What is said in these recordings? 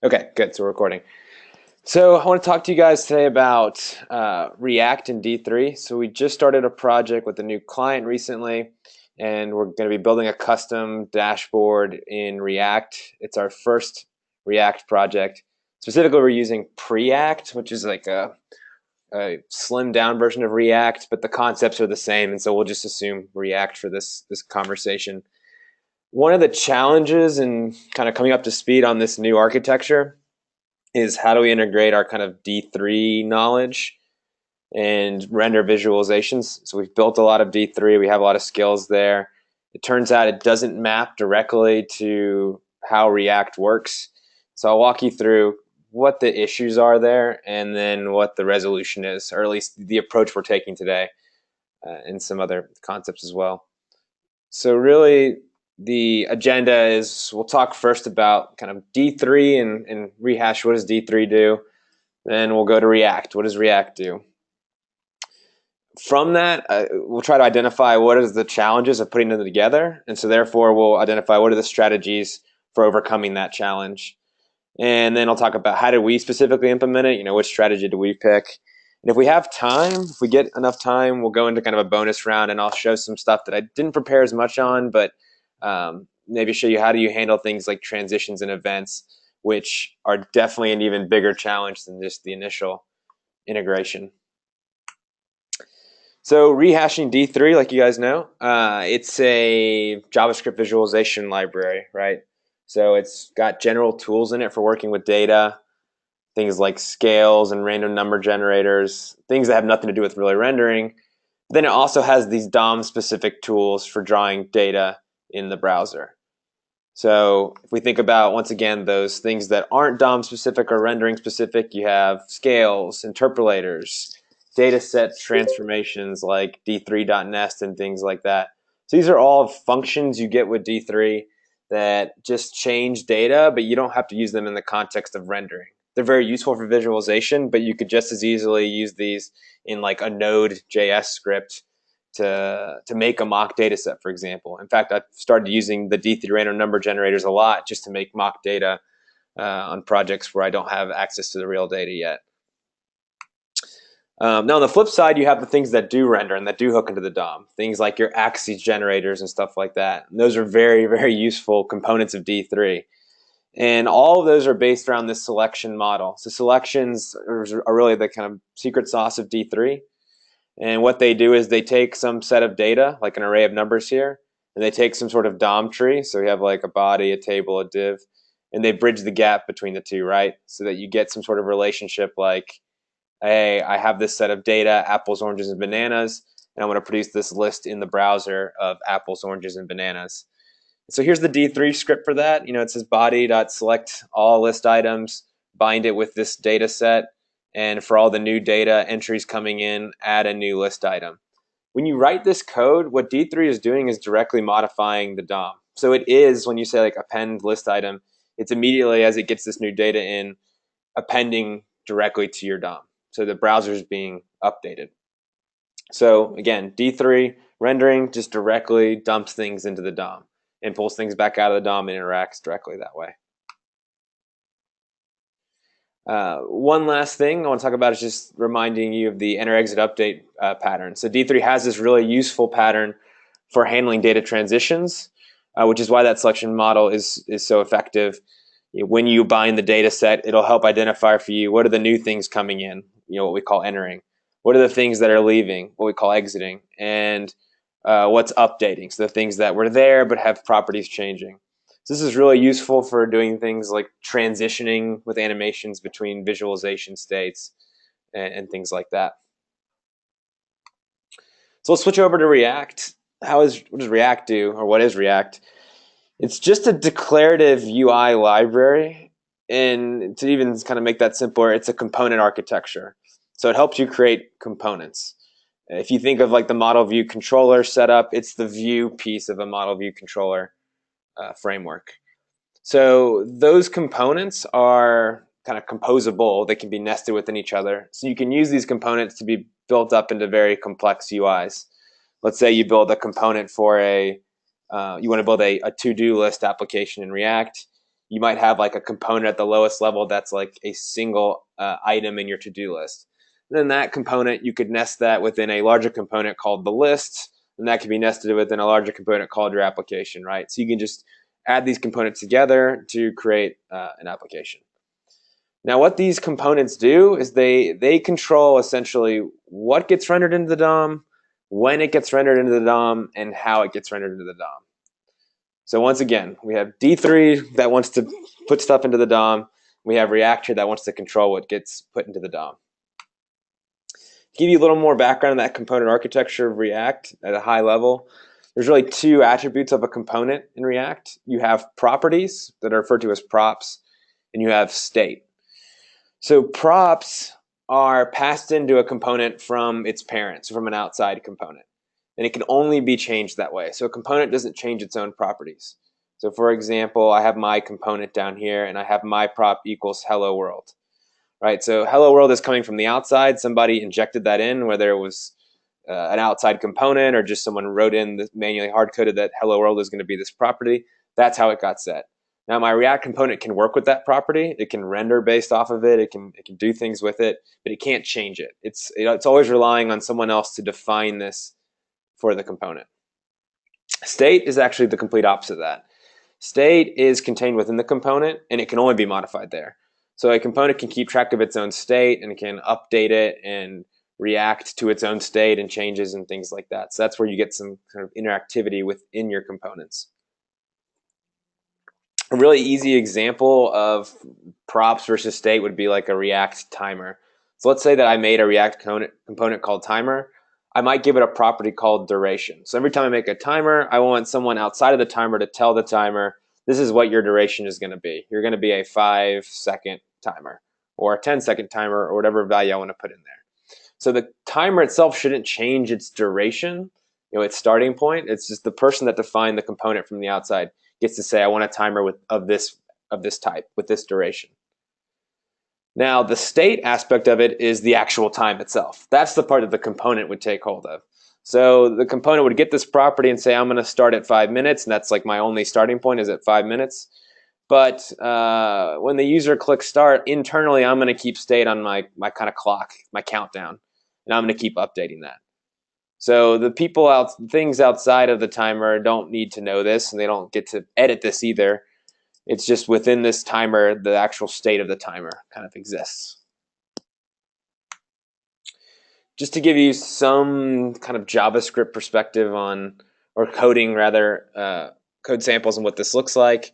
Okay, good. So we're recording. So I want to talk to you guys today about React and D3. So we just started a project with a new client recently, and we're going to be building a custom dashboard in React. It's our first React project. Specifically, we're using Preact, which is like a slimmed down version of React, but the concepts are the same, and so we'll just assume React for this conversation. One of the challenges in kind of coming up to speed on this new architecture is how do we integrate our kind of D3 knowledge and render visualizations. So we've built a lot of D3, we have a lot of skills there. It turns out it doesn't map directly to how React works. So I'll walk you through what the issues are there and then what the resolution is, or at least the approach we're taking today, and some other concepts as well. So really, the agenda is we'll talk first about kind of D3 and rehash what does D3 do. Then we'll go to React. What does React do? From that, we'll try to identify what is the challenges of putting them together. And so therefore, we'll identify what are the strategies for overcoming that challenge. And then I'll talk about how do we specifically implement it, which strategy do we pick. And if we have time, if we get enough time, we'll go into kind of a bonus round and I'll show some stuff that I didn't prepare as much on, but maybe show you how do you handle things like transitions and events, which are definitely an even bigger challenge than just the initial integration. So rehashing D3, like you guys know, it's a JavaScript visualization library, right? So it's got general tools in it for working with data, things like scales and random number generators, things that have nothing to do with really rendering. Then it also has these DOM-specific tools for drawing data in the browser. So if we think about, once again, those things that aren't DOM-specific or rendering-specific, you have scales, interpolators, data set transformations like D3.nest and things like that. So these are all functions you get with D3 that just change data, but you don't have to use them in the context of rendering. They're very useful for visualization, but you could just as easily use these in like a Node.js script to make a mock data set, for example. In fact, I've started using the D3 random number generators a lot just to make mock data on projects where I don't have access to the real data yet. Now, on the flip side, you have the things that do render and that do hook into the DOM. Things like your axes generators and stuff like that. And those are very, very useful components of D3. And all of those are based around this selection model. So selections are really the kind of secret sauce of D3. And what they do is they take some set of data, like an array of numbers here, and they take some sort of DOM tree. So we have like a body, a table, a div, and they bridge the gap between the two, right? So that you get some sort of relationship like, hey, I have this set of data, apples, oranges, and bananas, and I want to produce this list in the browser of apples, oranges, and bananas. So here's the D3 script for that. It says body.select all list items, bind it with this data set, and for all the new data entries coming in, add a new list item. When you write this code, what D3 is doing is directly modifying the DOM. So it is, when you say like append list item, it's immediately as it gets this new data in, appending directly to your DOM. So the browser is being updated. So again, D3 rendering just directly dumps things into the DOM and pulls things back out of the DOM and interacts directly that way. One last thing I want to talk about is just reminding you of the enter exit update pattern. So D3 has this really useful pattern for handling data transitions, which is why that selection model is so effective. When you bind the data set, it'll help identify for you what are the new things coming in, what we call entering. What are the things that are leaving, what we call exiting, and what's updating, so the things that were there but have properties changing. So this is really useful for doing things like transitioning with animations between visualization states and things like that. So let's switch over to React. What does React do, or what is React? It's just a declarative UI library, and to even kind of make that simpler, it's a component architecture. So it helps you create components. If you think of like the model view controller setup, it's the view piece of a model view controller framework. So those components are kind of composable. They can be nested within each other. So you can use these components to be built up into very complex UIs. Let's say you build a component for you want to build a to-do list application in React. you might have like a component at the lowest level that's like a single item in your to-do list. And then that component, you could nest that within a larger component called the list, and that can be nested within a larger component called your application, right? So you can just add these components together to create an application. Now, what these components do is they control essentially what gets rendered into the DOM, when it gets rendered into the DOM, and how it gets rendered into the DOM. So once again, we have D3 that wants to put stuff into the DOM. We have React here that wants to control what gets put into the DOM. To give you a little more background on that component architecture of React at a high level, there's really two attributes of a component in React. You have properties that are referred to as props, and you have state. So props are passed into a component from its parent, so from an outside component. And it can only be changed that way. So a component doesn't change its own properties. So for example, I have my component down here, and I have my prop equals hello world. Right? So hello world is coming from the outside. Somebody injected that in, whether it was an outside component or just someone wrote in manually hard-coded that hello world is going to be this property. That's how it got set. Now my React component can work with that property. It can render based off of it. It can do things with it, but it can't change it. It's always relying on someone else to define this for the component. State is actually the complete opposite of that. State is contained within the component, and it can only be modified there. So a component can keep track of its own state, and it can update it and react to its own state and changes and things like that. So that's where you get some kind of interactivity within your components. A really easy example of props versus state would be like a React timer. So let's say that I made a React component called timer. I might give it a property called duration. So every time I make a timer, I want someone outside of the timer to tell the timer, this is what your duration is going to be. You're going to be a 5-second timer or a 10-second timer or whatever value I want to put in there. So the timer itself shouldn't change its duration, its starting point. It's just the person that defined the component from the outside gets to say, I want a timer of this type with this duration. Now, the state aspect of it is the actual time itself. That's the part that the component would take hold of. So the component would get this property and say, I'm going to start at 5 minutes, and that's like my only starting point is at 5 minutes. But when the user clicks start, internally, I'm going to keep state on my kind of clock, my countdown, and I'm going to keep updating that. So the things outside of the timer don't need to know this, and they don't get to edit this either. It's just within this timer, the actual state of the timer kind of exists. Just to give you some kind of JavaScript perspective on, or coding rather, code samples and what this looks like.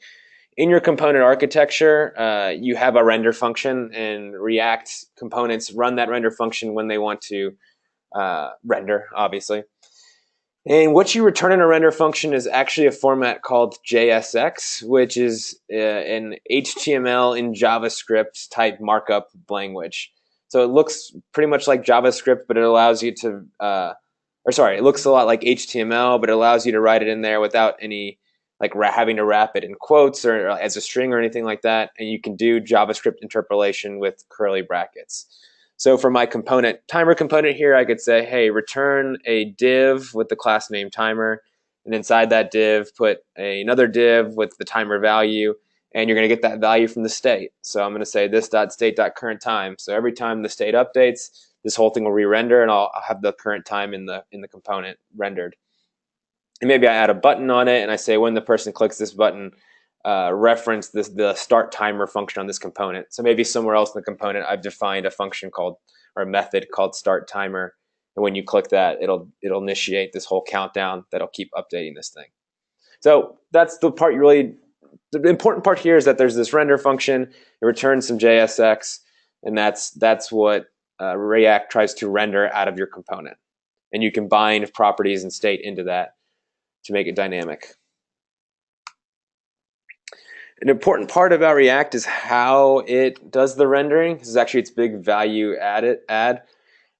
In your component architecture, you have a render function, and React components run that render function when they want to render, obviously. And what you return in a render function is actually a format called JSX, which is an HTML in JavaScript type markup language. So it looks pretty much like JavaScript, but it allows you to, it looks a lot like HTML, but it allows you to write it in there without any, like having to wrap it in quotes or as a string or anything like that. And you can do JavaScript interpolation with curly brackets. So for my timer component here, I could say, hey, return a div with the class name timer, and inside that div, put another div with the timer value, and you're going to get that value from the state. So I'm going to say this.state.current time. So every time the state updates, this whole thing will re-render, and I'll have the current time in the component rendered. And maybe I add a button on it, and I say when the person clicks this button, reference the start timer function on this component. So maybe somewhere else in the component, I've defined a function called, or a method called start timer. And when you click that, it'll initiate this whole countdown that'll keep updating this thing. So that's the part the important part here is that there's this render function. It returns some JSX, and that's what React tries to render out of your component. And you can bind properties and state into that to make it dynamic. An important part about React is how it does the rendering. This is actually its big value add,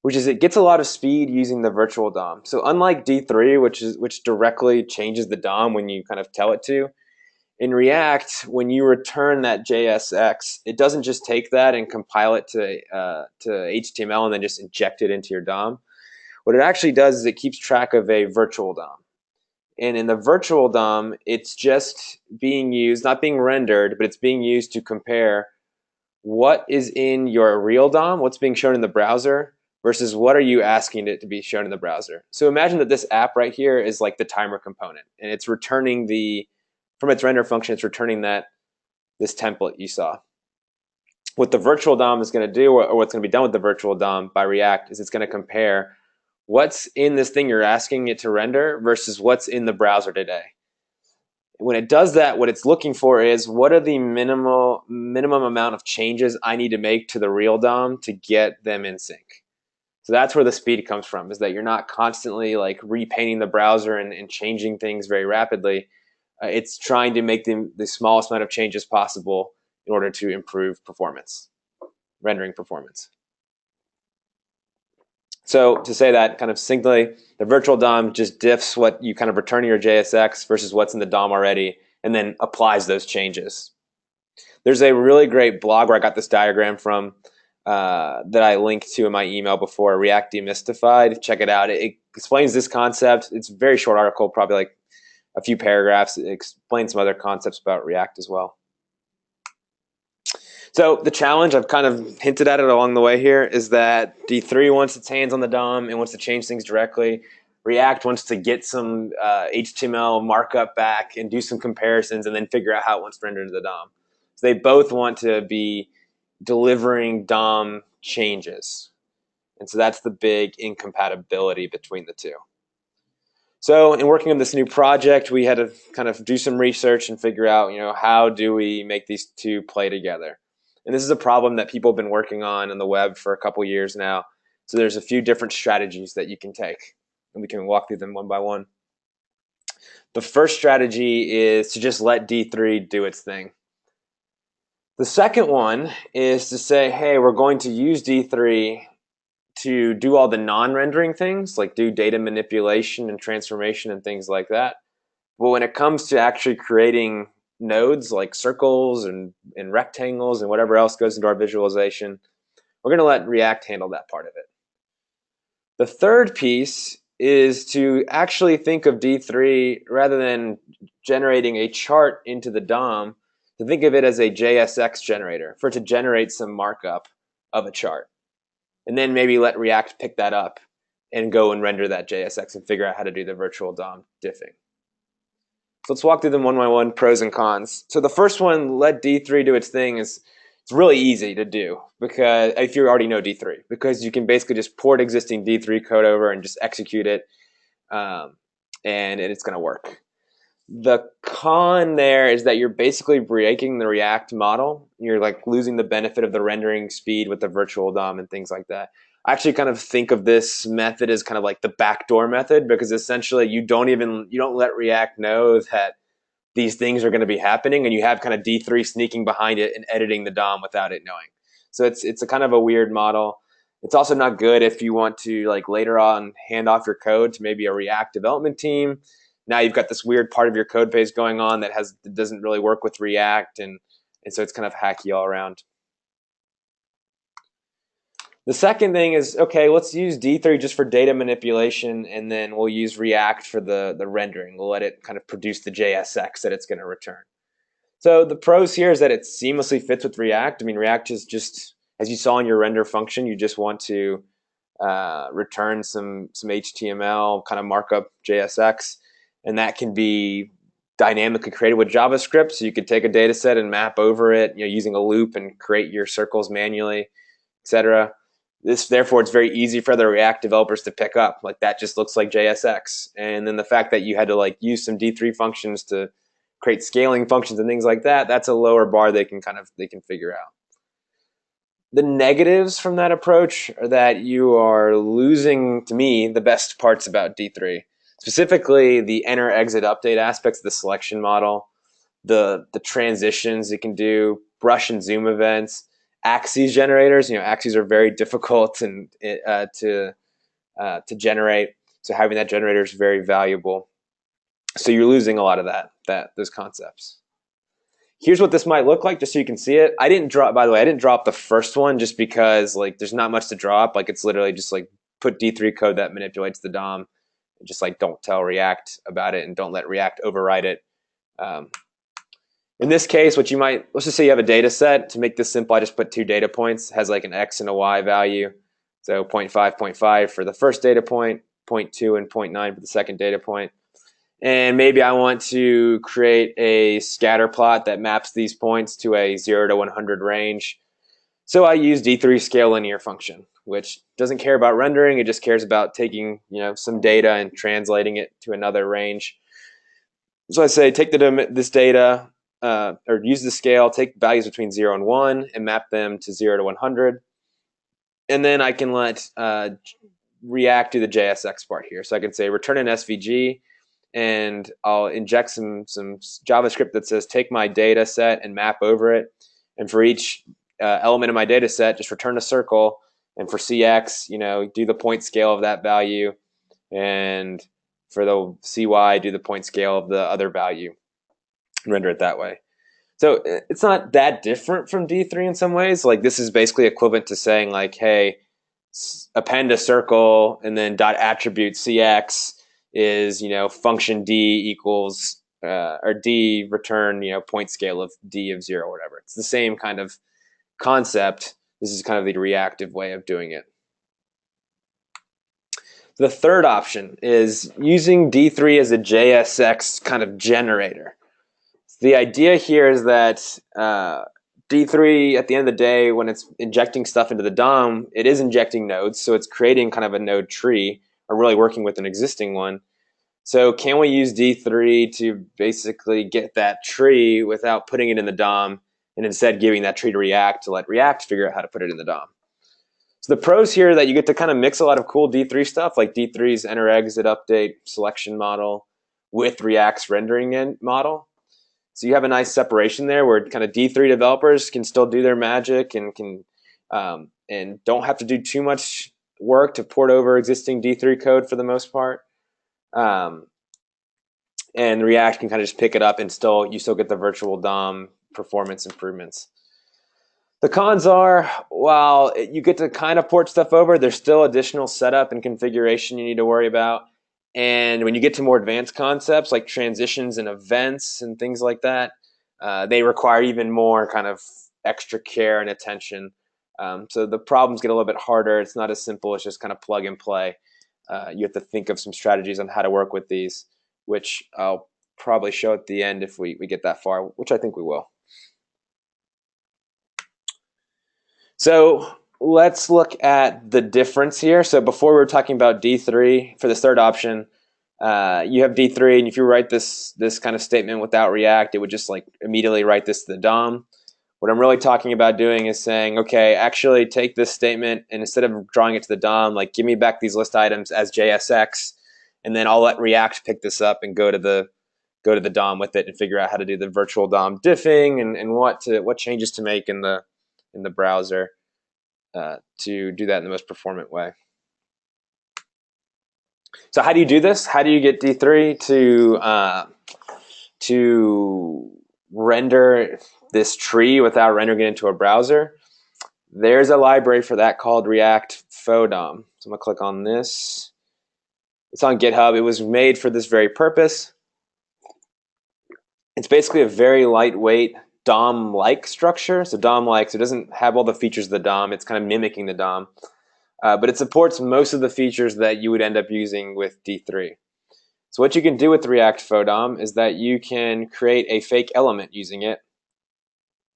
which is it gets a lot of speed using the virtual DOM. So unlike D3, which directly changes the DOM when you kind of tell it to, in React, when you return that JSX, it doesn't just take that and compile it to HTML and then just inject it into your DOM. What it actually does is it keeps track of a virtual DOM. And in the virtual DOM, it's just being used, not being rendered, but it's being used to compare what is in your real DOM, what's being shown in the browser, versus what are you asking it to be shown in the browser. So imagine that this app right here is like the timer component, and it's returning from its render function, it's returning this template you saw. What the virtual DOM is going to do, or what's going to be done with the virtual DOM by React, is it's going to compare what's in this thing you're asking it to render versus what's in the browser today. When it does that, what it's looking for is what are the minimum amount of changes I need to make to the real DOM to get them in sync. So that's where the speed comes from, is that you're not constantly like repainting the browser and changing things very rapidly. It's trying to make the smallest amount of changes possible in order to improve performance, rendering performance. So to say that kind of succinctly, the virtual DOM just diffs what you kind of return in your JSX versus what's in the DOM already, and then applies those changes. There's a really great blog where I got this diagram from that I linked to in my email before, React Demystified. Check it out. It explains this concept. It's a very short article, probably like a few paragraphs. It explains some other concepts about React as well. So the challenge, I've kind of hinted at it along the way here, is that D3 wants its hands on the DOM and wants to change things directly. React wants to get some HTML markup back and do some comparisons and then figure out how it wants to render into the DOM. So they both want to be delivering DOM changes. And so that's the big incompatibility between the two. So in working on this new project, we had to kind of do some research and figure out, how do we make these two play together? And this is a problem that people have been working on the web for a couple years now. So there's a few different strategies that you can take, and we can walk through them one by one. The first strategy is to just let D3 do its thing. The second one is to say, hey, we're going to use D3 to do all the non-rendering things, like do data manipulation and transformation and things like that. But when it comes to actually creating nodes like circles and rectangles and whatever else goes into our visualization, we're going to let React handle that part of it. The third piece is to actually think of D3, rather than generating a chart into the DOM, to think of it as a JSX generator for it to generate some markup of a chart. And then maybe let React pick that up and go and render that JSX and figure out how to do the virtual DOM diffing. So let's walk through them one by one, pros and cons. So the first one, let D3 do its thing, it's really easy to do, because if you already know D3, because you can basically just port existing D3 code over and just execute it, and it's going to work. The con there is that you're basically breaking the React model. You're like losing the benefit of the rendering speed with the virtual DOM and things like that. I actually kind of think of this method as kind of like the backdoor method, because essentially you don't let React know that these things are going to be happening, and you have kind of D3 sneaking behind it and editing the DOM without it knowing. So it's a kind of a weird model. It's also not good if you want to like later on hand off your code to maybe a React development team. Now you've got this weird part of your code base going on that doesn't really work with React, and so it's kind of hacky all around. The second thing is, okay, let's use D3 just for data manipulation, and then we'll use React for the rendering. We'll let it kind of produce the JSX that it's going to return. So the pros here is that it seamlessly fits with React. I mean, React is just, as you saw in your render function, you just want to return some HTML, kind of markup JSX, and that can be dynamically created with JavaScript. So you could take a data set and map over it, using a loop and create your circles manually, etc. Therefore, it's very easy for the React developers to pick up. Like, that just looks like JSX. And then the fact that you had to like use some D3 functions to create scaling functions and things like that, that's a lower bar they can figure out. The negatives from that approach are that you are losing, to me, the best parts about D3. Specifically, the enter, exit, update aspects of the selection model, the transitions it can do, brush and zoom events, axes generators. Axes are very difficult to generate, so having that generator is very valuable. So you're losing a lot of those concepts. Here's what this might look like, just so you can see it. I didn't drop the first one just because like there's not much to drop. Like, it's literally just like put D3 code that manipulates the DOM Just like don't tell React about it and don't let React override it. In this case, what you might, let's just say you have a data set. To make this simple, I just put 2 data points. It has like an X and a Y value. So 0.5, 0.5 for the first data point, 0.2 and 0.9 for the second data point. And maybe I want to create a scatter plot that maps these points to a 0 to 100 range. So I use D3 scale linear function, which doesn't care about rendering. It just cares about taking some data and translating it to another range. So I say take this data, or use the scale, take values between 0 and 1 and map them to 0 to 100. And then I can let React do the JSX part here. So I can say return an SVG, and I'll inject some JavaScript that says take my data set and map over it. And for each element of my data set, just return a circle. And for CX, do the point scale of that value. And for the CY, do the point scale of the other value and render it that way. So it's not that different from D3 in some ways. Like this is basically equivalent to saying like, hey, append a circle and then dot attribute CX is, function D equals, or D return, point scale of D of 0 or whatever. It's the same kind of concept. This is kind of the reactive way of doing it. The third option is using D3 as a JSX kind of generator. The idea here is that D3, at the end of the day, when it's injecting stuff into the DOM, it is injecting nodes, so it's creating kind of a node tree, or really working with an existing one. So can we use D3 to basically get that tree without putting it in the DOM, and instead giving that tree to React to let React figure out how to put it in the DOM? So the pros here are that you get to kind of mix a lot of cool D3 stuff, like D3's enter, exit, update, selection model with React's rendering model. So you have a nice separation there where kind of D3 developers can still do their magic and can and don't have to do too much work to port over existing D3 code for the most part. And React can kind of just pick it up and you still get the virtual DOM performance improvements. The cons are, while you get to kind of port stuff over, there's still additional setup and configuration you need to worry about. And when you get to more advanced concepts like transitions and events and things like that, they require even more kind of extra care and attention. So the problems get a little bit harder. It's not as simple as just kind of plug and play. You have to think of some strategies on how to work with these, which I'll probably show at the end if we get that far, which I think we will. So let's look at the difference here. So before we were talking about D3 for this third option, you have D3, and if you write this kind of statement without React, it would just like immediately write this to the DOM. What I'm really talking about doing is saying, okay, actually take this statement, and instead of drawing it to the DOM, like give me back these list items as JSX, and then I'll let React pick this up and go to the DOM with it and figure out how to do the virtual DOM diffing and what changes to make in the browser to do that in the most performant way. So how do you do this? How do you get D3 to render this tree without rendering it into a browser? There's a library for that called React Faux DOM. So I'm gonna click on this. It's on GitHub. It was made for this very purpose. It's basically a very lightweight DOM-like structure. So DOM-like, so it doesn't have all the features of the DOM. It's kind of mimicking the DOM. But it supports most of the features that you would end up using with D3. So what you can do with React Faux DOM is that you can create a fake element using it.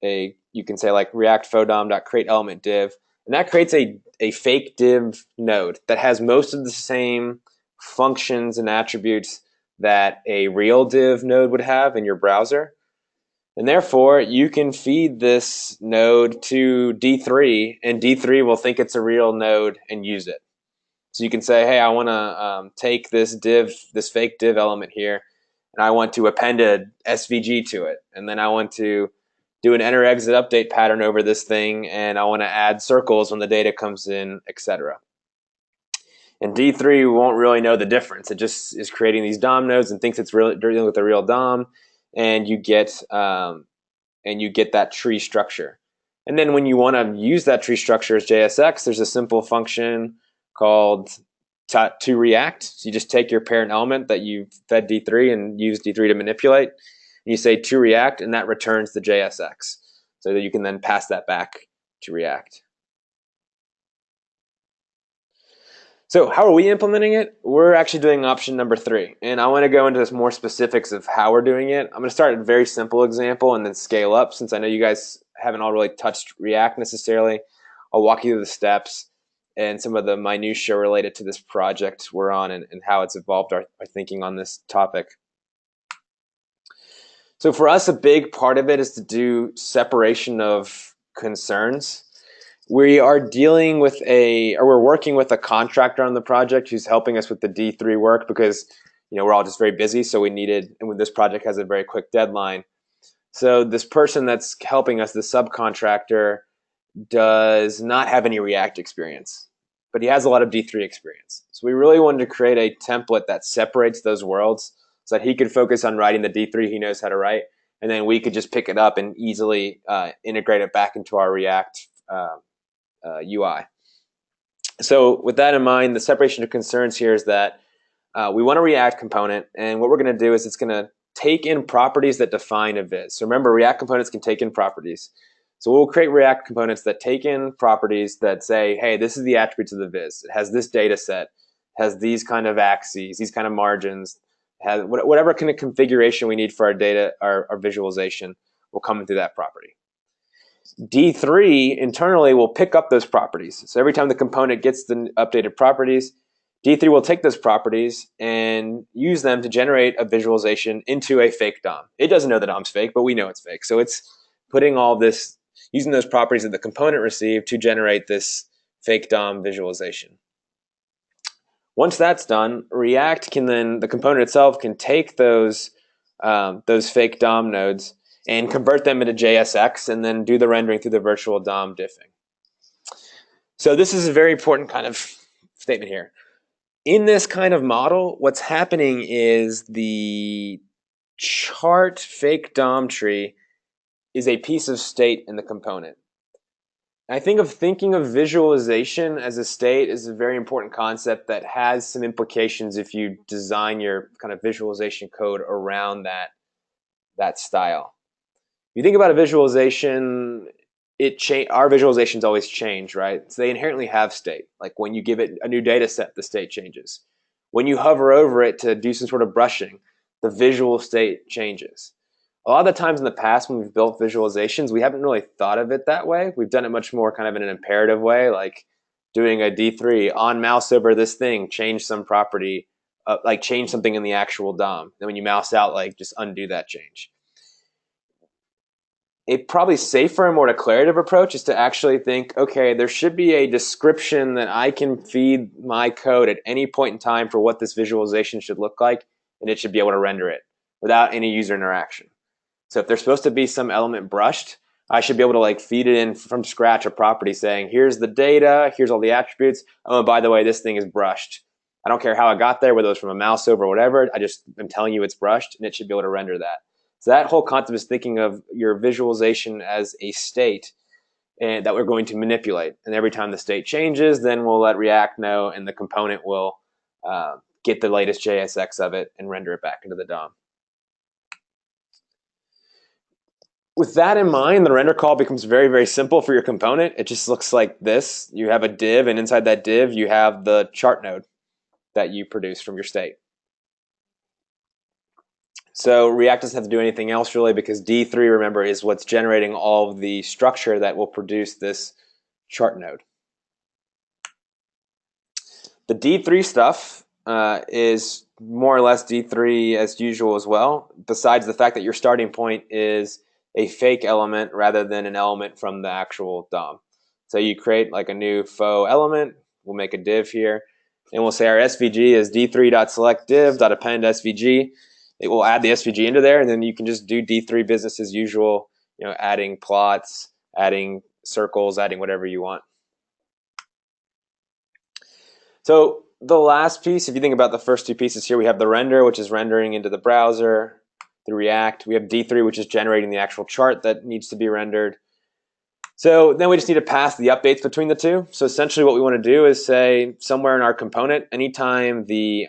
You can say like React Faux DOM.create element div, and that creates a fake div node that has most of the same functions and attributes that a real div node would have in your browser. And therefore, you can feed this node to D3, and D3 will think it's a real node and use it. So you can say, hey, I want to take this fake div element here, and I want to append a SVG to it. And then I want to do an enter, exit, update pattern over this thing, and I want to add circles when the data comes in, etc. And D3 won't really know the difference. It just is creating these DOM nodes and thinks it's dealing with a real DOM, and you get that tree structure. And then when you want to use that tree structure as JSX, there's a simple function called to React. So you just take your parent element that you fed D3 and use D3 to manipulate, and you say to React, and that returns the JSX, so that you can then pass that back to React. So how are we implementing it? We're actually doing option number 3, and I want to go into more specifics of how we're doing it. I'm going to start at a very simple example and then scale up, since I know you guys haven't all really touched React necessarily. I'll walk you through the steps and some of the minutiae related to this project we're on, and how it's evolved our thinking on this topic. So for us, a big part of it is to do separation of concerns. We are dealing with we're working with a contractor on the project who's helping us with the D3 work, because we're all just very busy, so we needed, and this project has a very quick deadline. So this person that's helping us, the subcontractor, does not have any React experience, but he has a lot of D3 experience. So we really wanted to create a template that separates those worlds, so that he could focus on writing the D3 he knows how to write, and then we could just pick it up and easily integrate it back into our React UI. So with that in mind, the separation of concerns here is that we want a React component, and what we're going to do is it's going to take in properties that define a viz. So remember, React components can take in properties. So we'll create React components that take in properties that say, hey, this is the attributes of the viz. It has this data set, has these kind of axes, these kind of margins, has whatever kind of configuration we need for our data, our visualization will come into that property. D3 internally will pick up those properties. So every time the component gets the updated properties, D3 will take those properties and use them to generate a visualization into a fake DOM. It doesn't know the DOM's fake, but we know it's fake. So it's putting all this, using those properties that the component received to generate this fake DOM visualization. Once that's done, React can then, the component itself can take those fake DOM nodes and convert them into JSX, and then do the rendering through the virtual DOM diffing. So this is a very important kind of statement here. In this kind of model, what's happening is the chart fake DOM tree is a piece of state in the component. I think thinking of visualization as a state is a very important concept that has some implications if you design your kind of visualization code around that style. If you think about a visualization, our visualizations always change, right? So they inherently have state. Like when you give it a new data set, the state changes. When you hover over it to do some sort of brushing, the visual state changes. A lot of the times in the past when we've built visualizations, we haven't really thought of it that way. We've done it much more kind of in an imperative way, like doing a D3, on mouse over this thing, change some property, like change something in the actual DOM. Then when you mouse out, like just undo that change. A probably safer and more declarative approach is to actually think, okay, there should be a description that I can feed my code at any point in time for what this visualization should look like, and it should be able to render it without any user interaction. So if there's supposed to be some element brushed, I should be able to like feed it in from scratch a property saying, here's the data, here's all the attributes. Oh, and by the way, this thing is brushed. I don't care how it got there, whether it was from a mouse over or whatever. I'm telling you it's brushed, and it should be able to render that. So that whole concept is thinking of your visualization as a state and that we're going to manipulate. And every time the state changes, then we'll let React know, and the component will get the latest JSX of it and render it back into the DOM. With that in mind, the render call becomes very, very simple for your component. It just looks like this. You have a div, and inside that div, you have the chart node that you produce from your state. So React doesn't have to do anything else really, because D3, remember, is what's generating all of the structure that will produce this chart node. The D3 stuff is more or less D3 as usual as well, besides the fact that your starting point is a fake element rather than an element from the actual DOM. So you create like a new faux element. We'll make a div here, and we'll say our SVG is d3.selectDiv.append SVG. It will add the SVG into there, and then you can just do D3 business as usual, adding plots, adding circles, adding whatever you want. So the last piece, if you think about the first two pieces here, we have the render, which is rendering into the browser, the React. We have D3, which is generating the actual chart that needs to be rendered. So then we just need to pass the updates between the two. So essentially what we want to do is say somewhere in our component, anytime the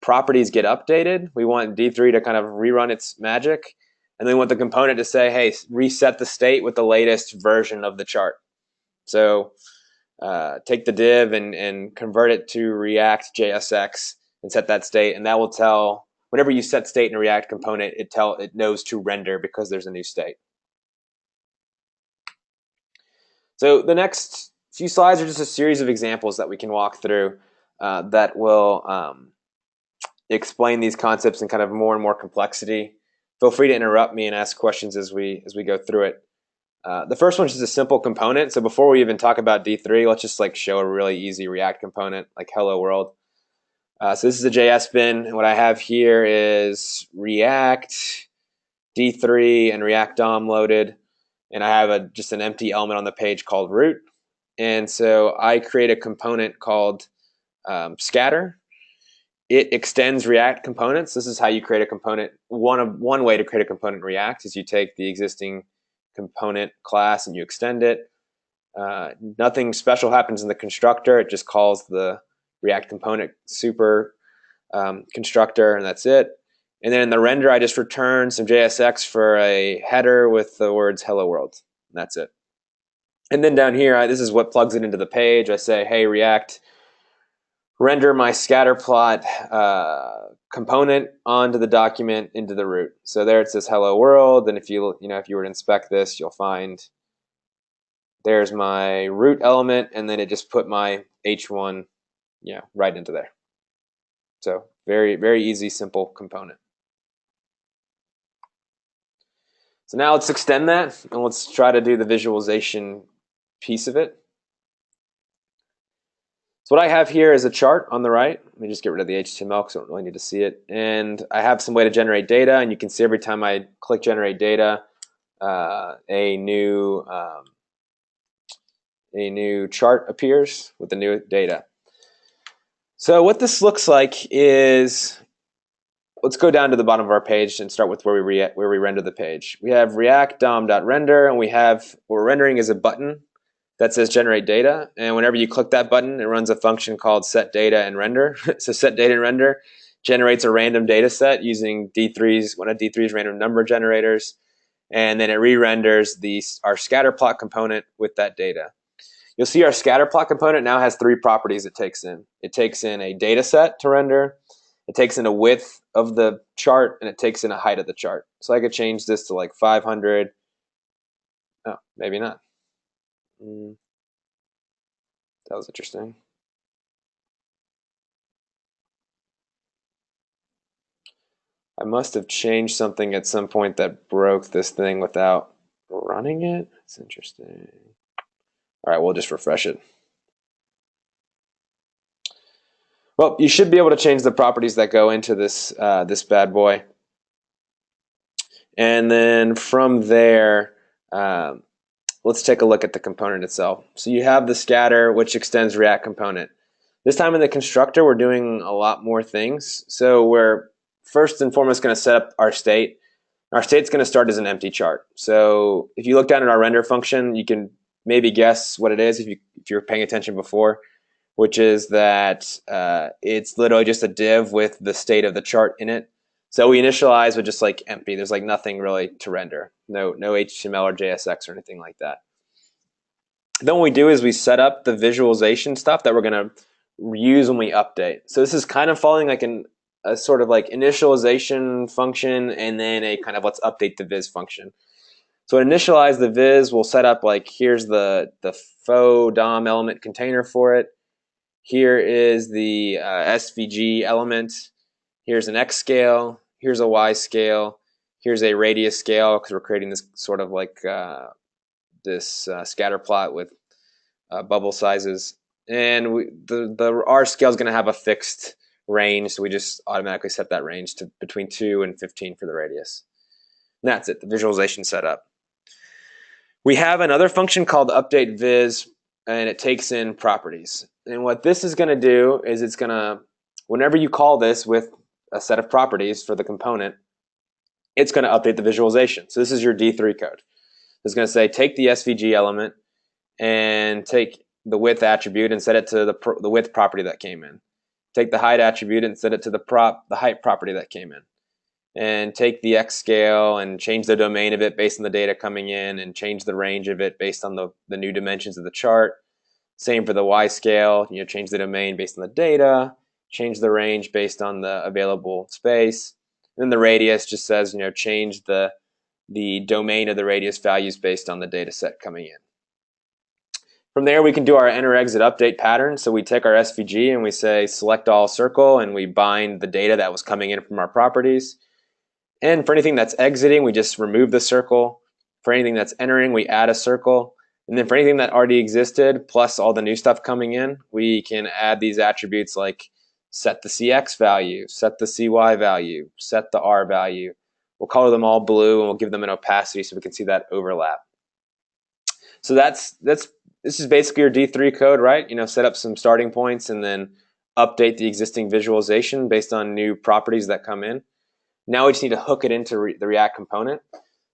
properties get updated, we want D3 to kind of rerun its magic. And then we want the component to say, hey, reset the state with the latest version of the chart. So take the div and convert it to React JSX and set that state. And that will tell, whenever you set state in a React component, it knows to render because there's a new state. So the next few slides are just a series of examples that we can walk through that will explain these concepts in kind of more and more complexity. Feel free to interrupt me and ask questions as we go through it. The first one is just a simple component. So before we even talk about D3, let's just like show a really easy React component like hello world. So this is a JS bin, and what I have here is React, D3, and React DOM loaded. And I have just an empty element on the page called root. And so I create a component called scatter. It extends React components. This is how you create a component. One way to create a component in React is you take the existing component class and you extend it. Nothing special happens in the constructor. It just calls the React component super constructor, and that's it. And then in the render, I just return some JSX for a header with the words hello world. And that's it. And then down here, this is what plugs it into the page. I say, hey, React, render my scatter plot component onto the document into the root. So there it says hello world. And if you were to inspect this, you'll find there's my root element, and then it just put my H1 right into there. So very, very easy, simple component. So now let's extend that, and let's try to do the visualization piece of it. So what I have here is a chart on the right. Let me just get rid of the HTML because I don't really need to see it. And I have some way to generate data, and you can see every time I click generate data, a new chart appears with the new data. So what this looks like is, let's go down to the bottom of our page and start with where we render the page. We have React DOM.render, and we have what we're rendering is a button that says generate data. And whenever you click that button, it runs a function called set data and render. So set data and render generates a random data set using one of D3's random number generators, and then it re-renders our scatter plot component with that data. You'll see our scatter plot component now has 3 properties it takes in. It takes in a data set to render, it takes in a width of the chart, and it takes in a height of the chart. So I could change this to like 500. Oh, maybe not. That was interesting. I must have changed something at some point that broke this thing without running it. That's interesting. All right, we'll just refresh it. Well, you should be able to change the properties that go into this this bad boy. And then from there, let's take a look at the component itself. So you have the scatter, which extends React component. This time in the constructor, we're doing a lot more things. So we're first and foremost going to set up our state. Our state's going to start as an empty chart. So if you look down at our render function, you can maybe guess what it is if you're paying attention before, which is that it's literally just a div with the state of the chart in it. So we initialize with just like empty. There's like nothing really to render. No HTML or JSX or anything like that. Then what we do is we set up the visualization stuff that we're going to use when we update. So this is kind of following like a sort of like initialization function and then a kind of let's update the viz function. So to initialize the viz, we'll set up like here's the faux DOM element container for it. Here is the SVG element. Here's an X scale. Here's a Y scale. Here's a radius scale because we're creating this sort of like this scatter plot with bubble sizes. And the R scale is going to have a fixed range, so we just automatically set that range to between 2 and 15 for the radius. And that's it, the visualization setup. We have another function called update viz, and it takes in properties. And what this is going to do is it's going to, whenever you call this with a set of properties for the component, it's going to update the visualization. So this is your D3 code. It's going to say take the SVG element and take the width attribute and set it to the width property that came in. Take the height attribute and set it to the height property that came in. And take the X scale and change the domain of it based on the data coming in, and change the range of it based on the new dimensions of the chart. Same for the Y scale, change the domain based on the data, change the range based on the available space. And then the radius just says, change the domain of the radius values based on the data set coming in. From there, we can do our enter exit update pattern. So we take our SVG and we say select all circle, and we bind the data that was coming in from our properties. And for anything that's exiting, we just remove the circle. For anything that's entering, we add a circle. And then for anything that already existed, plus all the new stuff coming in, we can add these attributes like set the CX value, set the CY value, set the R value. We'll color them all blue, and we'll give them an opacity so we can see that overlap. So this is basically your D3 code, right? Set up some starting points and then update the existing visualization based on new properties that come in. Now we just need to hook it into the React component.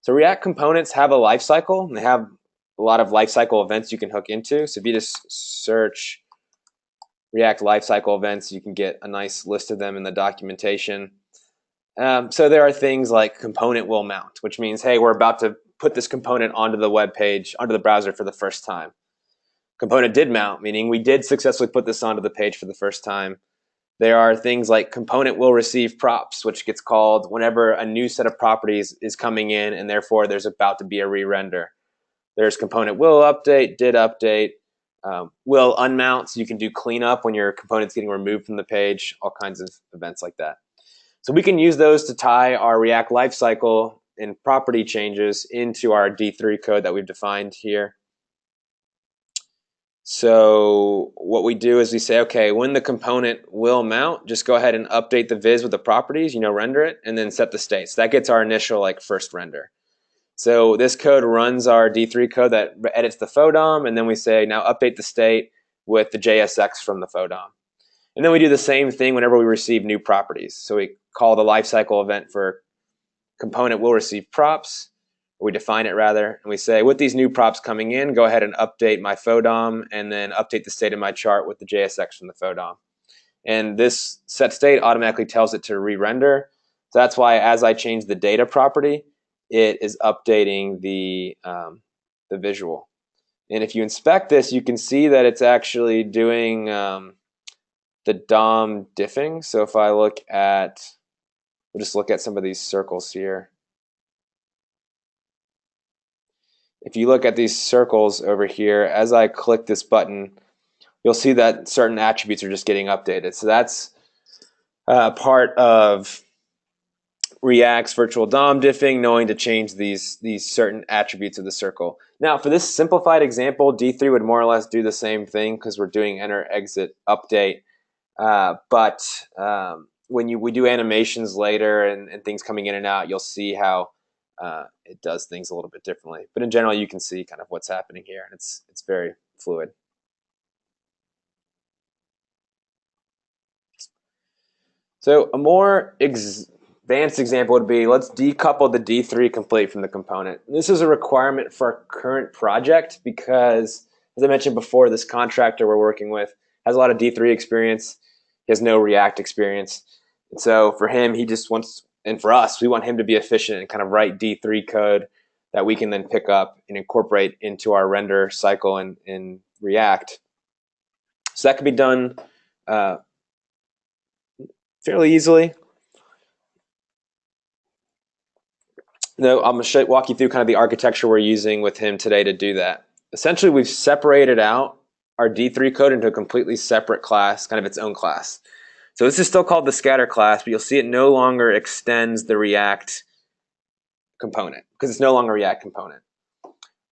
So React components have a lifecycle, and they have a lot of lifecycle events you can hook into. So if you just search React lifecycle events, you can get a nice list of them in the documentation. So there are things like component will mount, which means, hey, we're about to put this component onto the web page, onto the browser for the first time. Component did mount, meaning we did successfully put this onto the page for the first time. There are things like component will receive props, which gets called whenever a new set of properties is coming in, and therefore there's about to be a re-render. There's component will update, did update, will unmount, so you can do cleanup when your component's getting removed from the page, all kinds of events like that. So we can use those to tie our React lifecycle and property changes into our D3 code that we've defined here. So what we do is we say, okay, when the component will mount, just go ahead and update the viz with the properties, render it, and then set the state. So that gets our initial first render. So this code runs our D3 code that edits the Faux DOM, and then we say, now update the state with the JSX from the Faux DOM. And then we do the same thing whenever we receive new properties. So we call the lifecycle event for component will receive props, or we define it rather, and we say, with these new props coming in, go ahead and update my Faux DOM, and then update the state of my chart with the JSX from the Faux DOM. And this set state automatically tells it to re-render. So that's why as I change the data property, it is updating the visual. And if you inspect this, you can see that it's actually doing the DOM diffing. So if I look at, we'll just look at some of these circles here. If you look at these circles over here, as I click this button, you'll see that certain attributes are just getting updated. So that's part of React's virtual DOM diffing, knowing to change these certain attributes of the circle. Now, for this simplified example, D3 would more or less do the same thing because we're doing enter, exit, update. But when we do animations later and things coming in and out, you'll see how it does things a little bit differently. But in general, you can see kind of what's happening here, and it's very fluid. So a more advanced example would be, let's decouple the D3 complete from the component. This is a requirement for our current project because, as I mentioned before, this contractor we're working with has a lot of D3 experience. He has no React experience. And so for him, he just wants, and for us, we want him to be efficient and kind of write D3 code that we can then pick up and incorporate into our render cycle in React. So that can be done fairly easily. Now, I'm going to walk you through kind of the architecture we're using with him today to do that. Essentially, we've separated out our D3 code into a completely separate class, kind of its own class. So this is still called the scatter class, but you'll see it no longer extends the React component because it's no longer a React component.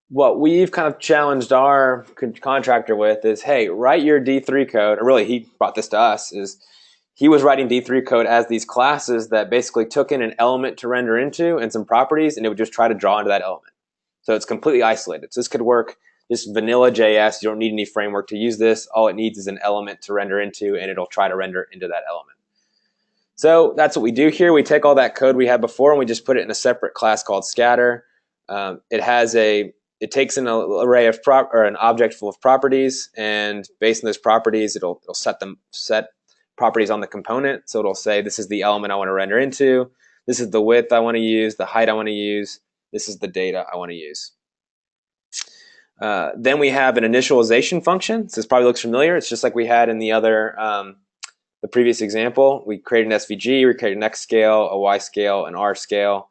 What we've kind of challenged our contractor with is, hey, write your D3 code, or really he brought this to us, is he was writing D3 code as these classes that basically took in an element to render into and some properties, and it would just try to draw into that element. So it's completely isolated. So this could work just vanilla JS. You don't need any framework to use this. All it needs is an element to render into, and it'll try to render into that element. So that's what we do here. We take all that code we had before, and we just put it in a separate class called scatter. It takes an array of an object full of properties, and based on those properties, it'll set properties on the component. So it'll say, this is the element I want to render into, this is the width I want to use, the height I want to use, this is the data I want to use. Then we have an initialization function. So this probably looks familiar. It's just like we had in the previous example. We create an SVG, we create an X scale, a Y scale, an R scale.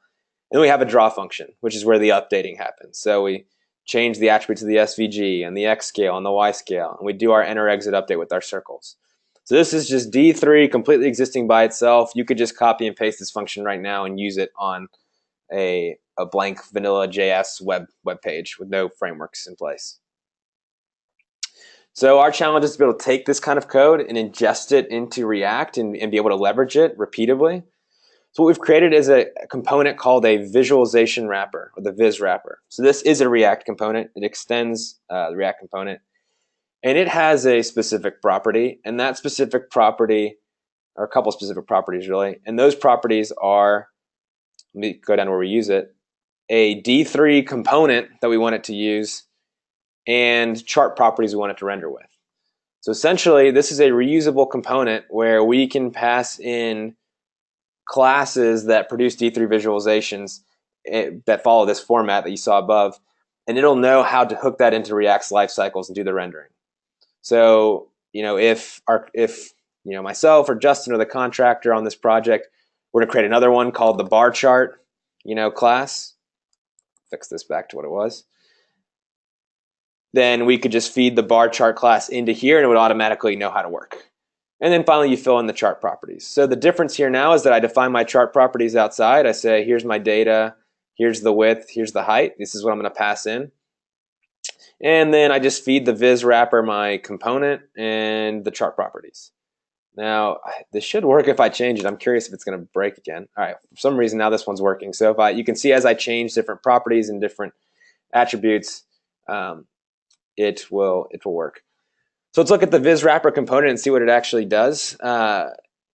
And then we have a draw function, which is where the updating happens. So we change the attributes of the SVG and the X scale and the Y scale, and we do our enter exit update with our circles. So this is just D3 completely existing by itself. You could just copy and paste this function right now and use it on a blank vanilla JS web page with no frameworks in place. So our challenge is to be able to take this kind of code and ingest it into React and be able to leverage it repeatedly. So what we've created is a component called a visualization wrapper, or the viz wrapper. So this is a React component. It extends the React component. And it has a specific property. And that specific property, or a couple specific properties really, and those properties are, let me go down to where we use it, a D3 component that we want it to use, and chart properties we want it to render with. So essentially, this is a reusable component where we can pass in classes that produce D3 visualizations that follow this format that you saw above, and it'll know how to hook that into React's life cycles and do the rendering. So, if myself or Justin or the contractor on this project were to create another one called the bar chart, class, fix this back to what it was, then we could just feed the bar chart class into here and it would automatically know how to work. And then finally you fill in the chart properties. So the difference here now is that I define my chart properties outside. I say, here's my data, here's the width, here's the height. This is what I'm going to pass in. And then I just feed the viz wrapper my component and the chart properties. Now, this should work if I change it. I'm curious if it's going to break again. All right, for some reason now this one's working. So you can see as I change different properties and different attributes, it will work. So let's look at the viz wrapper component and see what it actually does.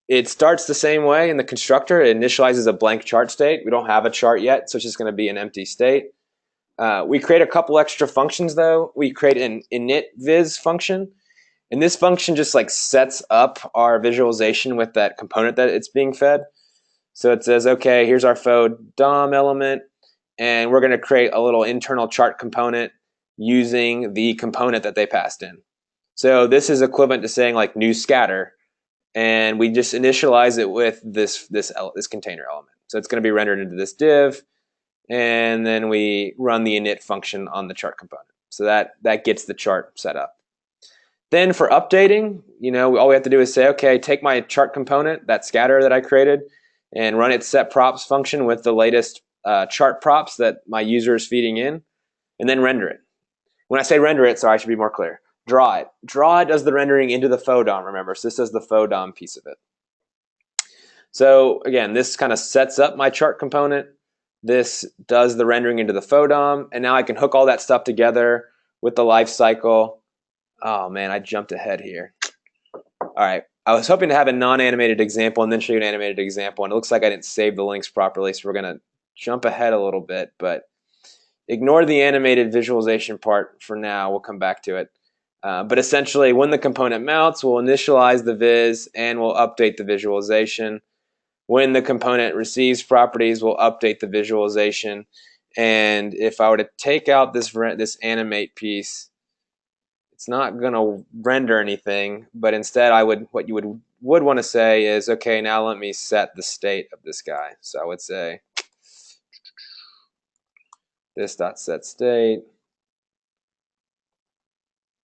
It starts the same way in the constructor. It initializes a blank chart state. We don't have a chart yet, so it's just going to be an empty state. We create a couple extra functions though. We create an init viz function, and this function just sets up our visualization with that component that it's being fed. So it says, okay, here's our faux DOM element, and we're going to create a little internal chart component using the component that they passed in. So this is equivalent to saying new scatter, and we just initialize it with this container element. So it's going to be rendered into this div, and then we run the init function on the chart component. So that gets the chart set up. Then for updating, all we have to do is say, okay, take my chart component, that scatter that I created, and run its set props function with the latest chart props that my user is feeding in, and then render it. When I say render it, sorry, I should be more clear. Draw it. Draw it does the rendering into the faux DOM, remember. So this is the faux DOM piece of it. So again, this kind of sets up my chart component. This does the rendering into the faux DOM, and now I can hook all that stuff together with the life cycle. Oh man, I jumped ahead here. All right, I was hoping to have a non-animated example and then show you an animated example, and it looks like I didn't save the links properly, so we're going to jump ahead a little bit, but ignore the animated visualization part for now. We'll come back to it. But essentially, when the component mounts, we'll initialize the viz and we'll update the visualization. When the component receives properties, we'll update the visualization. And if I were to take out this animate piece, it's not going to render anything. But instead, what you would want to say is, okay, now let me set the state of this guy. So I would say this dot set state.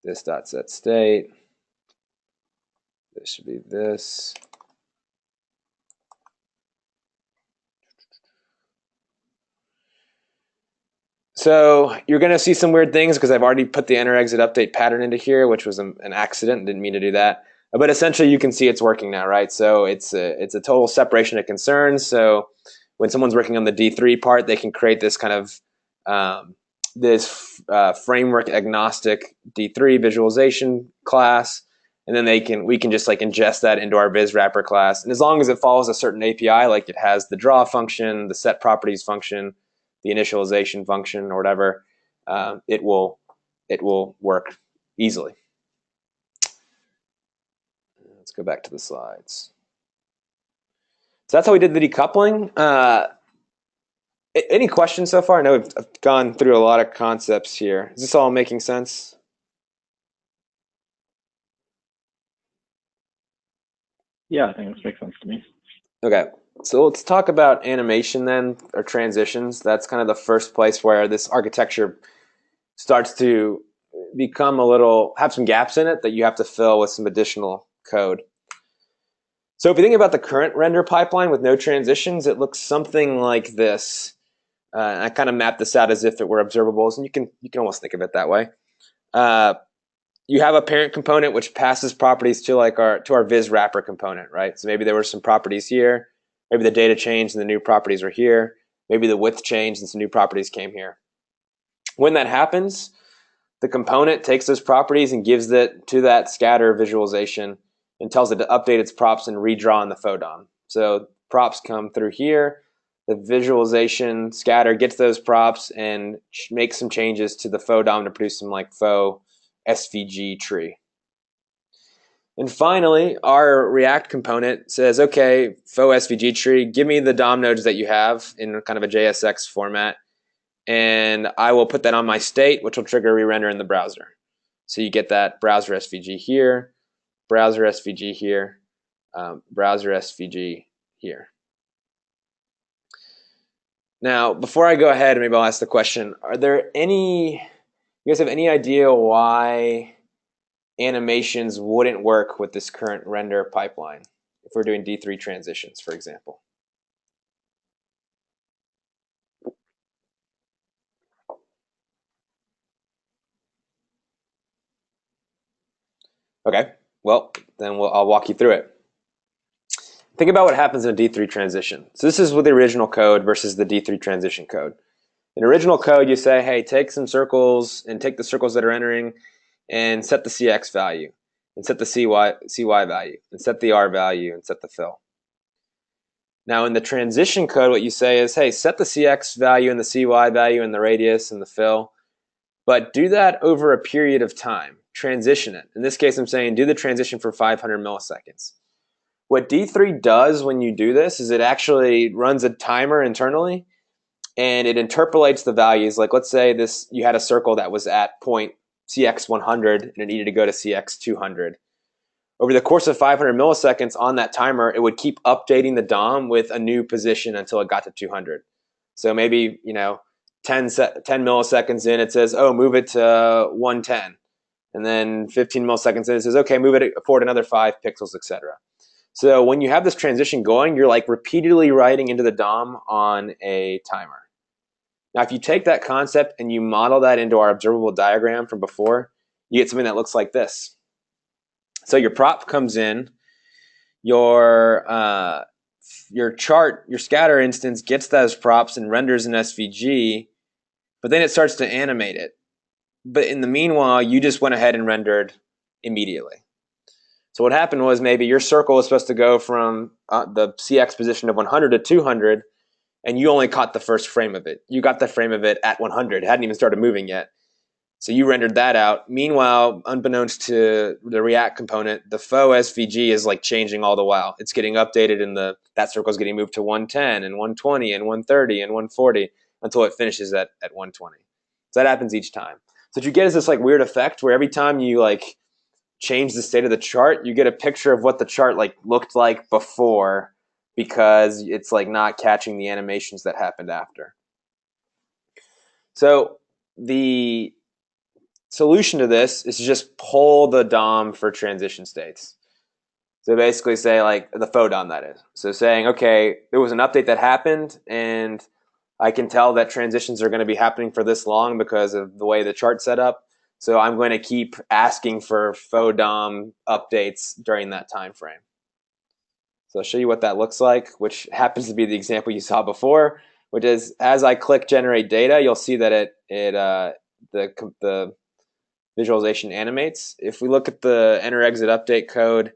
This dot set state. This should be this. So you're going to see some weird things because I've already put the enter exit update pattern into here, which was an accident. Didn't mean to do that. But essentially, you can see it's working now, right? So it's a total separation of concerns. So when someone's working on the D3 part, they can create this kind of framework agnostic D3 visualization class, and then we can just ingest that into our viz wrapper class. And as long as it follows a certain API, like it has the draw function, the set properties function, the initialization function or whatever, it will work easily. Let's go back to the slides. So that's how we did the decoupling. Any questions so far? I know I've gone through a lot of concepts here. Is this all making sense? Yeah, I think this makes sense to me. Okay, so let's talk about animation then, or transitions. That's kind of the first place where this architecture starts to become have some gaps in it that you have to fill with some additional code. So if you think about the current render pipeline with no transitions, it looks something like this. I kind of mapped this out as if it were observables, and you can almost think of it that way. You have a parent component which passes properties to our viz wrapper component, right? So maybe there were some properties here, maybe the data changed and the new properties are here, maybe the width changed and some new properties came here. When that happens, the component takes those properties and gives it to that scatter visualization and tells it to update its props and redraw in the Faux DOM. So props come through here, the visualization scatter gets those props and makes some changes to the Faux DOM to produce some like faux SVG tree. And finally, our React component says, okay, faux SVG tree, give me the DOM nodes that you have in kind of a JSX format, and I will put that on my state, which will trigger re-render in the browser. So you get that browser SVG here, browser SVG here, browser SVG here. Now, before I go ahead, maybe I'll ask the question, you guys have any idea why animations wouldn't work with this current render pipeline if we're doing D3 transitions, for example? Okay, well, then I'll walk you through it. Think about what happens in a D3 transition. So this is with the original code versus the D3 transition code. In original code, you say, hey, take some circles and take the circles that are entering and set the CX value and set the CY value and set the R value and set the fill. Now in the transition code, what you say is, hey, set the CX value and the CY value and the radius and the fill, but do that over a period of time. Transition it. In this case, I'm saying do the transition for 500 milliseconds. What D3 does when you do this is it actually runs a timer internally and it interpolates the values. Like let's say you had a circle that was at point CX 100 and it needed to go to CX 200. Over the course of 500 milliseconds on that timer, it would keep updating the DOM with a new position until it got to 200. So maybe 10 milliseconds in, it says, oh, move it to 110. And then 15 milliseconds in, it says, okay, move it forward another 5 pixels, etc. So when you have this transition going, you're like repeatedly writing into the DOM on a timer. Now, if you take that concept and you model that into our observable diagram from before, you get something that looks like this. So your prop comes in, your chart, your scatter instance gets those props and renders an SVG, but then it starts to animate it. But in the meanwhile, you just went ahead and rendered immediately. So what happened was maybe your circle was supposed to go from the CX position of 100 to 200, and you only caught the first frame of it. You got the frame of it at 100. It hadn't even started moving yet. So you rendered that out. Meanwhile, unbeknownst to the React component, the faux SVG is like changing all the while. It's getting updated and that circle is getting moved to 110 and 120 and 130 and 140 until it finishes at 120. So that happens each time. So what you get is this like weird effect where every time you like change the state of the chart, you get a picture of what the chart like looked like before because it's like not catching the animations that happened after. So the solution to this is to just pull the DOM for transition states. So basically say like the faux DOM that is. So saying, okay, there was an update that happened and I can tell that transitions are going to be happening for this long because of the way the chart's set up. So I'm going to keep asking for faux DOM updates during that time frame. So I'll show you what that looks like, which happens to be the example you saw before, which is as I click generate data, you'll see that the visualization animates. If we look at the enter exit update code,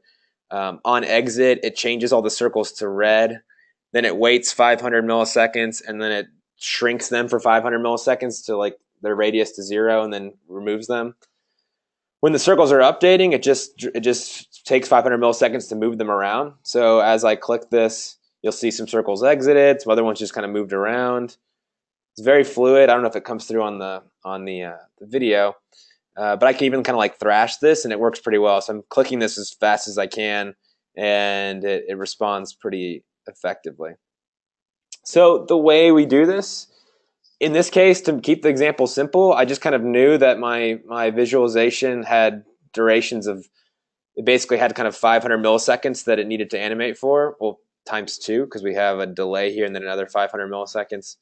on exit, it changes all the circles to red. Then it waits 500 milliseconds, and then it shrinks them for 500 milliseconds to like their radius to 0 and then removes them. When the circles are updating, it just takes 500 milliseconds to move them around. So as I click this, you'll see some circles exited, some other ones just kind of moved around. It's very fluid. I don't know if it comes through on the video, but I can even kind of like thrash this, and it works pretty well. So I'm clicking this as fast as I can, and it responds pretty effectively. So the way we do this, in this case, to keep the example simple, I just kind of knew that my visualization had durations of, it basically had kind of 500 milliseconds that it needed to animate for, well, times 2, because we have a delay here and then another 500 milliseconds.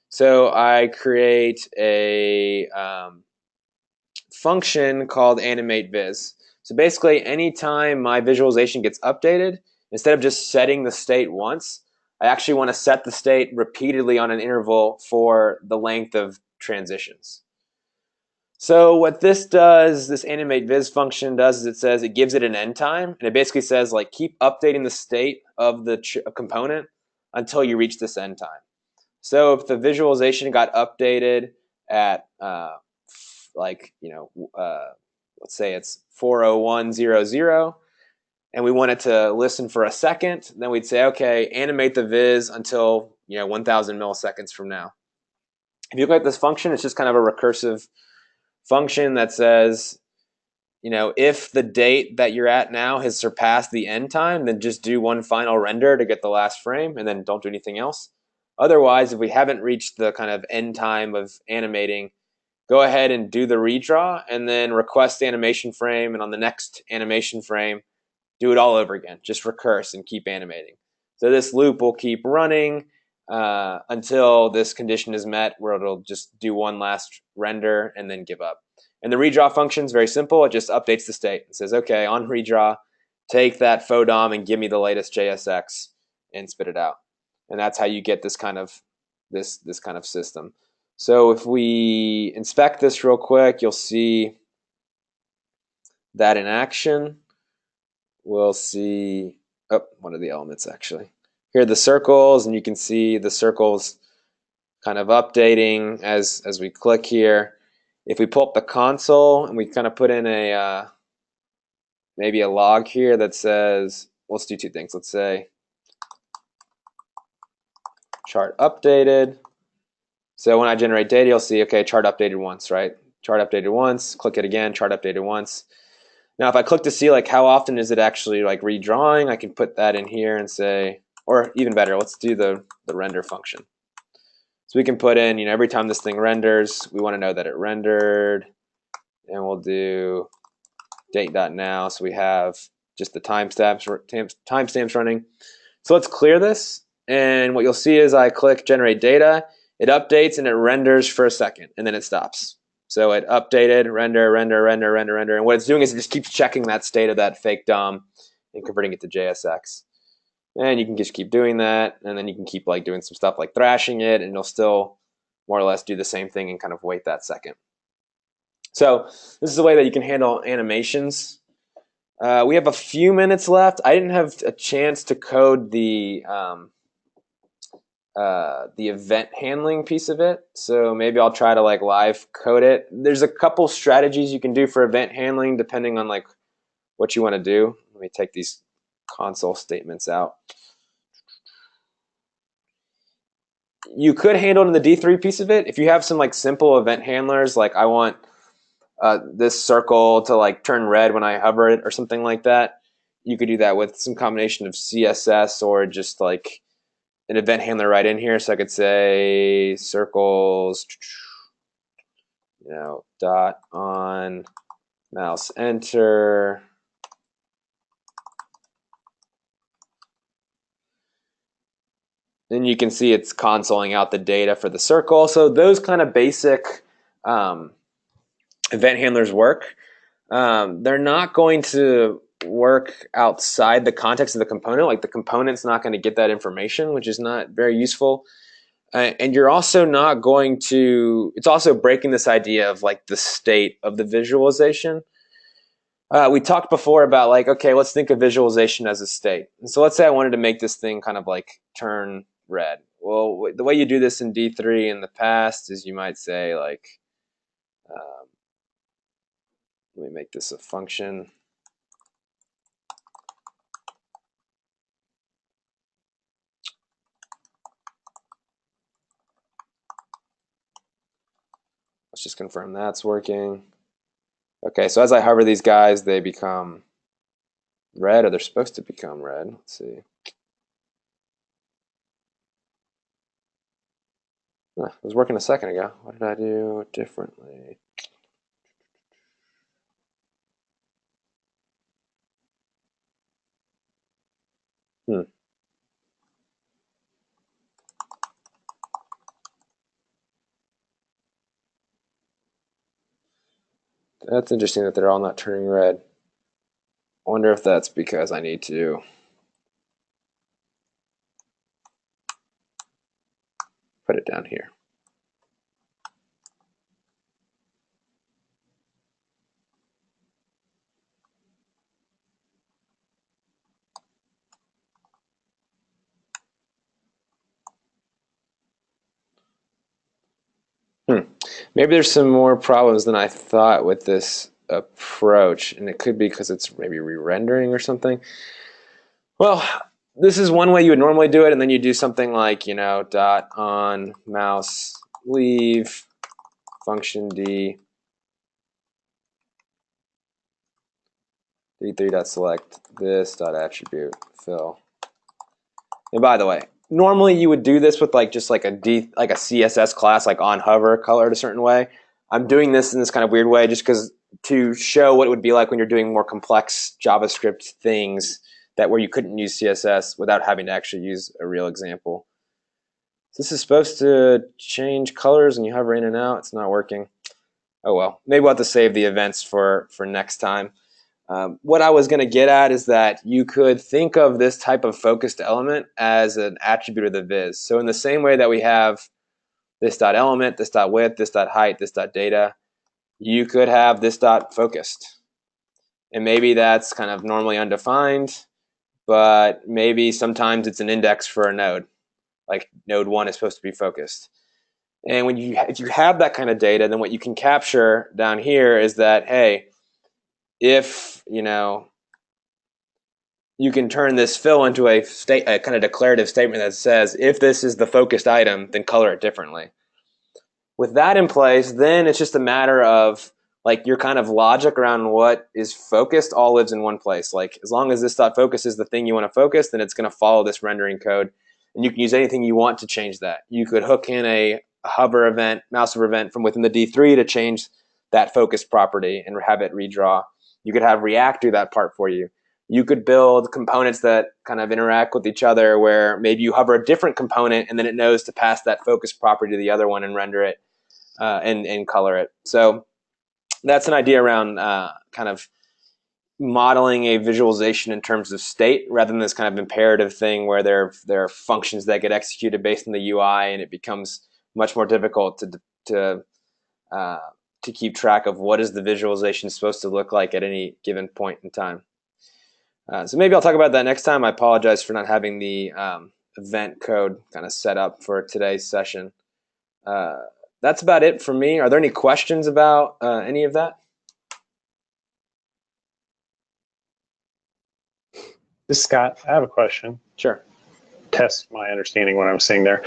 So I create a function called Animate Viz. So basically, anytime my visualization gets updated, instead of just setting the state once, I actually want to set the state repeatedly on an interval for the length of transitions. So what this does, this Animate Viz function does, is it says, it gives it an end time, and it basically says, like, keep updating the state of the component until you reach this end time. So if the visualization got updated at let's say it's 4:01:00, and we wanted to listen for a second, then we'd say, okay, animate the viz until 1,000 milliseconds from now. If you look at this function, it's just kind of a recursive function that says, if the date that you're at now has surpassed the end time, then just do one final render to get the last frame, and then don't do anything else. Otherwise, if we haven't reached the kind of end time of animating, go ahead and do the redraw, and then request the animation frame, and on the next animation frame, do it all over again. Just recurse and keep animating. So this loop will keep running until this condition is met, where it'll just do one last render and then give up. And the redraw function is very simple. It just updates the state. It says, okay, on redraw, take that Faux DOM and give me the latest JSX and spit it out. And that's how you get this kind of system. So if we inspect this real quick, you'll see that in action. We'll see one of the elements actually. Here are the circles, and you can see the circles kind of updating as we click here. If we pull up the console and we kind of put in a maybe a log here that says, let's do two things. Let's say chart updated. So when I generate data, you'll see, okay, chart updated once, right? Chart updated once, click it again, chart updated once. Now, if I click to see like how often is it actually like redrawing, I can put that in here and say, or even better, let's do the render function. So we can put in, every time this thing renders, we want to know that it rendered, and we'll do date.now, so we have just the timestamps running. So let's clear this, and what you'll see is I click generate data, it updates and it renders for a second, and then it stops. So it updated, render, and what it's doing is it just keeps checking that state of that fake DOM and converting it to JSX. And you can just keep doing that, and then you can keep like doing some stuff like thrashing it, and it'll still more or less do the same thing and kind of wait that second. So this is the way that you can handle animations. We have a few minutes left. I didn't have a chance to code the event handling piece of it, so maybe I'll try to like live code it. There's a couple strategies you can do for event handling depending on like what you want to do. Let me take these console statements out. You could handle it in the D3 piece of it. If you have some like simple event handlers, like I want this circle to like turn red when I hover it or something like that, you could do that with some combination of CSS or just like an event handler right in here. So I could say circles, dot on, mouse enter. Then you can see it's consoling out the data for the circle. So those kind of basic event handlers work. They're not going to work outside the context of the component. Like the component's not going to get that information, which is not very useful. And you're also not going to, it's also breaking this idea of like the state of the visualization. We talked before about like, okay, let's think of visualization as a state. And so let's say I wanted to make this thing kind of like turn red. well, the way you do this in D3 in the past is you might say like, let me make this a function. Let's just confirm that's working. Okay, so as I hover these guys, they become red, or they're supposed to become red. Let's see. It was working a second ago. What did I do differently? That's interesting that they're all not turning red. I wonder if that's because I need to put it down here. Maybe there's some more problems than I thought with this approach, and it could be because it's maybe re-rendering or something. Well, this is one way you would normally do it, and then you do something like, dot on mouse leave function d3.select this dot attribute fill. And by the way, normally you would do this with like a CSS class, like on hover colored a certain way. I'm doing this in this kind of weird way just because to show what it would be like when you're doing more complex JavaScript things where you couldn't use CSS without having to actually use a real example. So this is supposed to change colors and you hover in and out. It's not working. Oh well, maybe we'll have to save the events for next time. What I was going to get at is that you could think of this type of focused element as an attribute of the viz. So in the same way that we have this dot element, this dot width, this dot height, this dot data, you could have this dot focused. And maybe that's kind of normally undefined, but maybe sometimes it's an index for a node. Like node 1 is supposed to be focused. And if you have that kind of data, then what you can capture down here is that, hey, if you can turn this fill into a kind of declarative statement that says, if this is the focused item, then color it differently. With that in place, then it's just a matter of like your kind of logic around what is focused all lives in one place. Like as long as this dot focus is the thing you want to focus, then it's going to follow this rendering code. And you can use anything you want to change that. You could hook in a hover event, mouse hover event from within the D3 to change that focus property and have it redraw. You could have React do that part for you. You could build components that kind of interact with each other where maybe you hover a different component and then it knows to pass that focus property to the other one and render it and color it. So that's an idea around kind of modeling a visualization in terms of state rather than this kind of imperative thing where there are functions that get executed based on the UI and it becomes much more difficult to keep track of what is the visualization supposed to look like at any given point in time. So maybe I'll talk about that next time. I apologize for not having the event code kind of set up for today's session. That's about it for me. Are there any questions about any of that? This is Scott. I have a question. Sure. Test my understanding what I'm saying there.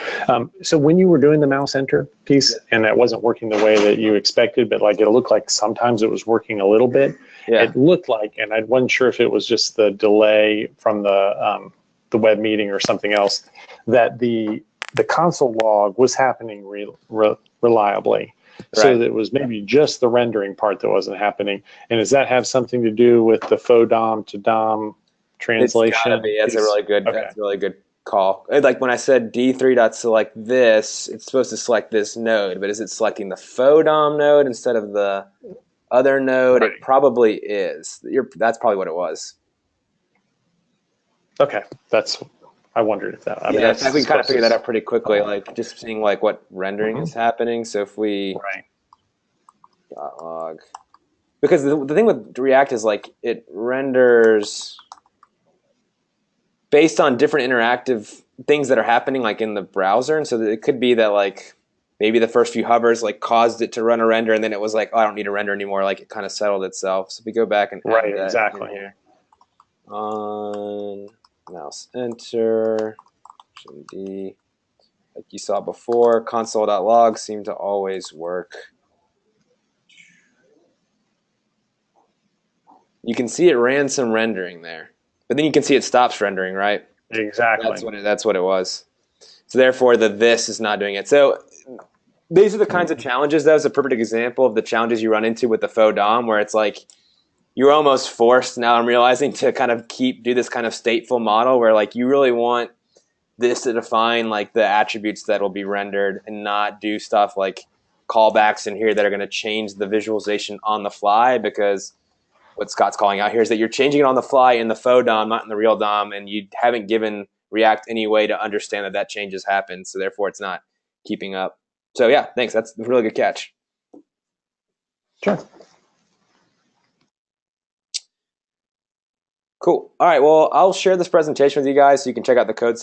So when you were doing the mouse enter piece and that wasn't working the way that you expected, but like it looked like sometimes it was working a little bit. Yeah. It looked like, and I wasn't sure if it was just the delay from the web meeting or something else, that the console log was happening reliably. Right. So that it was maybe just the rendering part that wasn't happening. And does that have something to do with the faux DOM to DOM translation? It's gotta be. That's a really good. Okay. That's a really good call. Like when I said D3.select this, it's supposed to select this node, but is it selecting the faux DOM node instead of the other node? Right. It probably is. That's probably what it was. Okay, I wondered if that. I mean, we can kind of figure that out pretty quickly, like just seeing like what rendering is happening. So if we dot log, because the thing with React is like it renders based on different interactive things that are happening like in the browser, and so it could be that like maybe the first few hovers like caused it to run a render, and then it was like, oh, I don't need a render anymore. Like it kind of settled itself. So if we go back and add that exactly in here on mouse enter D, like you saw before, console.log seemed to always work. You can see it ran some rendering there, but then you can see it stops rendering, right? Exactly. That's what it was. So therefore, this is not doing it. So these are the kinds of challenges. That was a perfect example of the challenges you run into with the faux DOM, where it's like you're almost forced, now I'm realizing, to kind of do this kind of stateful model where like you really want this to define like the attributes that will be rendered and not do stuff like callbacks in here that are going to change the visualization on the fly, because what Scott's calling out here is that you're changing it on the fly in the faux DOM, not in the real DOM, and you haven't given React any way to understand that that change has happened, so therefore it's not keeping up. So yeah, thanks. That's a really good catch. Sure. Cool. All right, well, I'll share this presentation with you guys so you can check out the code